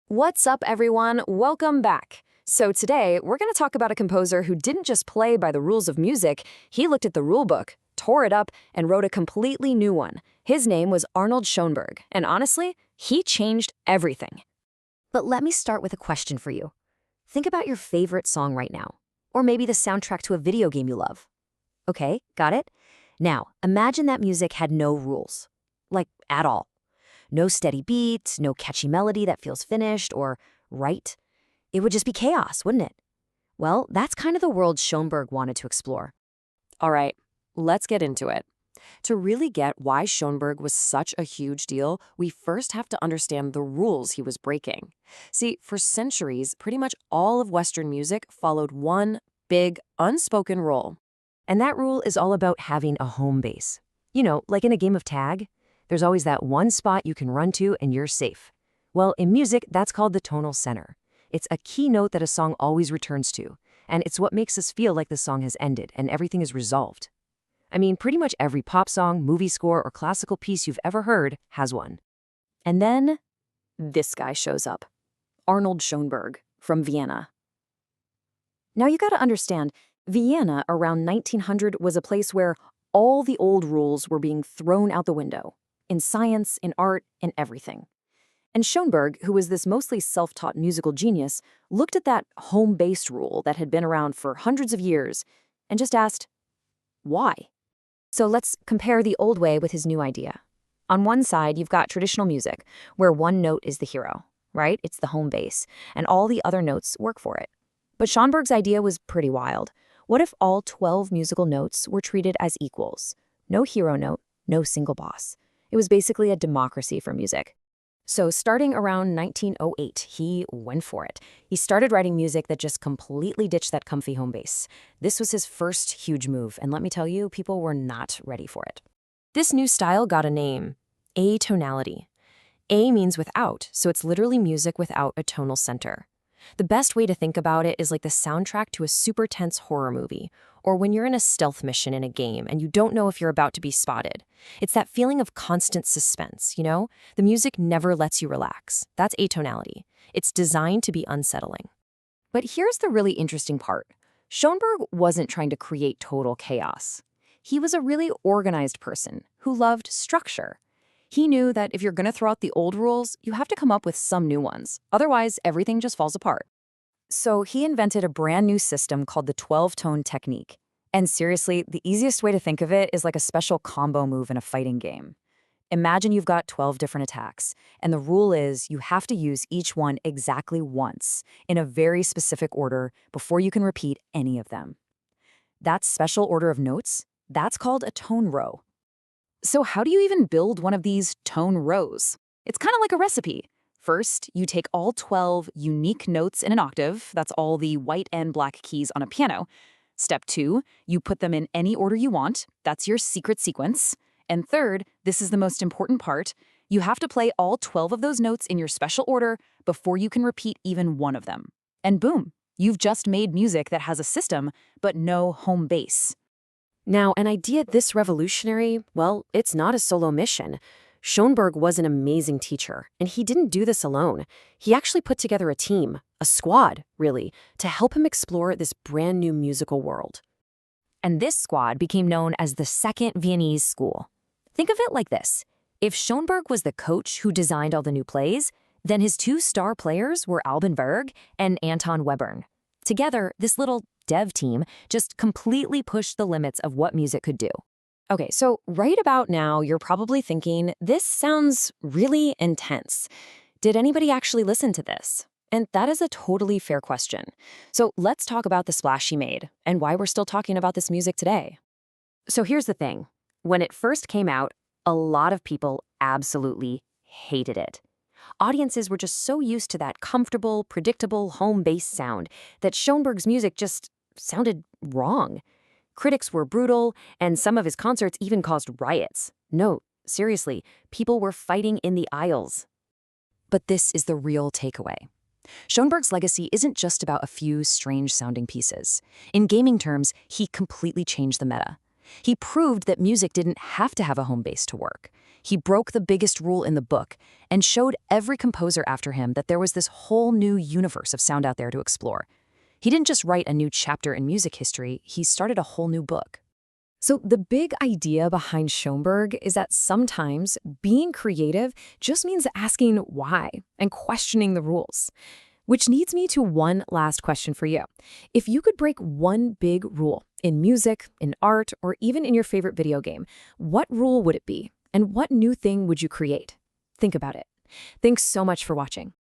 What's up, everyone? Welcome back. So today, we're going to talk about a composer who didn't just play by the rules of music, he looked at the rule book, tore it up, and wrote a completely new one. His name was Arnold Schoenberg, and honestly, he changed everything. But let me start with a question for you. Think about your favorite song right now, or maybe the soundtrack to a video game you love. Okay, got it? Now, imagine that music had no rules, like at all. No steady beat, no catchy melody that feels finished or right. It would just be chaos, wouldn't it? Well, that's kind of the world Schoenberg wanted to explore. All right, let's get into it. To really get why Schoenberg was such a huge deal, we first have to understand the rules he was breaking. See, for centuries, pretty much all of Western music followed one big, unspoken rule. And that rule is all about having a home base. You know, like in a game of tag, there's always that one spot you can run to and you're safe. Well, in music, that's called the tonal center. It's a key note that a song always returns to, and it's what makes us feel like the song has ended and everything is resolved. I mean, pretty much every pop song, movie score, or classical piece you've ever heard has one. And then this guy shows up, Arnold Schoenberg from Vienna. Now you gotta understand, Vienna around 1900 was a place where all the old rules were being thrown out the window. In science, in art, in everything. And Schoenberg, who was this mostly self-taught musical genius, looked at that home-based rule that had been around for hundreds of years and just asked, why? So let's compare the old way with his new idea. On one side, you've got traditional music, where one note is the hero, right? It's the home base, and all the other notes work for it. But Schoenberg's idea was pretty wild. What if all 12 musical notes were treated as equals? No hero note, no single boss. It was basically a democracy for music. So starting around 1908, he went for it. He started writing music that just completely ditched that comfy home base. This was his first huge move, and let me tell you, people were not ready for it. This new style got a name, atonality. A means without, so it's literally music without a tonal center. The best way to think about it is like the soundtrack to a super tense horror movie, or when you're in a stealth mission in a game and you don't know if you're about to be spotted. It's that feeling of constant suspense, you know? The music never lets you relax. That's atonality. It's designed to be unsettling. But here's the really interesting part. Schoenberg wasn't trying to create total chaos. He was a really organized person who loved structure. He knew that if you're going to throw out the old rules, you have to come up with some new ones. Otherwise, everything just falls apart. So he invented a brand new system called the 12-tone technique. And seriously, the easiest way to think of it is like a special combo move in a fighting game. Imagine you've got 12 different attacks, and the rule is you have to use each one exactly once, in a very specific order, before you can repeat any of them. That special order of notes, that's called a tone row. So how do you even build one of these tone rows? It's kind of like a recipe. First, you take all 12 unique notes in an octave, that's all the white and black keys on a piano. Step 2, you put them in any order you want, that's your secret sequence. And third, this is the most important part, you have to play all 12 of those notes in your special order before you can repeat even one of them. And boom, you've just made music that has a system, but no home base. Now, an idea this revolutionary, well, it's not a solo mission. Schoenberg was an amazing teacher, and he didn't do this alone. He actually put together a team, a squad, really, to help him explore this brand new musical world. And this squad became known as the Second Viennese School. Think of it like this. If Schoenberg was the coach who designed all the new plays, then his two star players were Alban Berg and Anton Webern. Together, this little dev team just completely pushed the limits of what music could do. Okay, so right about now, you're probably thinking, this sounds really intense. Did anybody actually listen to this? And that is a totally fair question. So let's talk about the splash he made and why we're still talking about this music today. So here's the thing. When it first came out, a lot of people absolutely hated it. Audiences were just so used to that comfortable, predictable, home-based sound that Schoenberg's music just sounded wrong. Critics were brutal, and some of his concerts even caused riots. No, seriously, people were fighting in the aisles. But this is the real takeaway. Schoenberg's legacy isn't just about a few strange-sounding pieces. In gaming terms, he completely changed the meta. He proved that music didn't have to have a home base to work. He broke the biggest rule in the book and showed every composer after him that there was this whole new universe of sound out there to explore. He didn't just write a new chapter in music history, he started a whole new book. So the big idea behind Schoenberg is that sometimes being creative just means asking why and questioning the rules. Which leads me to one last question for you. If you could break one big rule in music, in art, or even in your favorite video game, what rule would it be? And what new thing would you create? Think about it. Thanks so much for watching.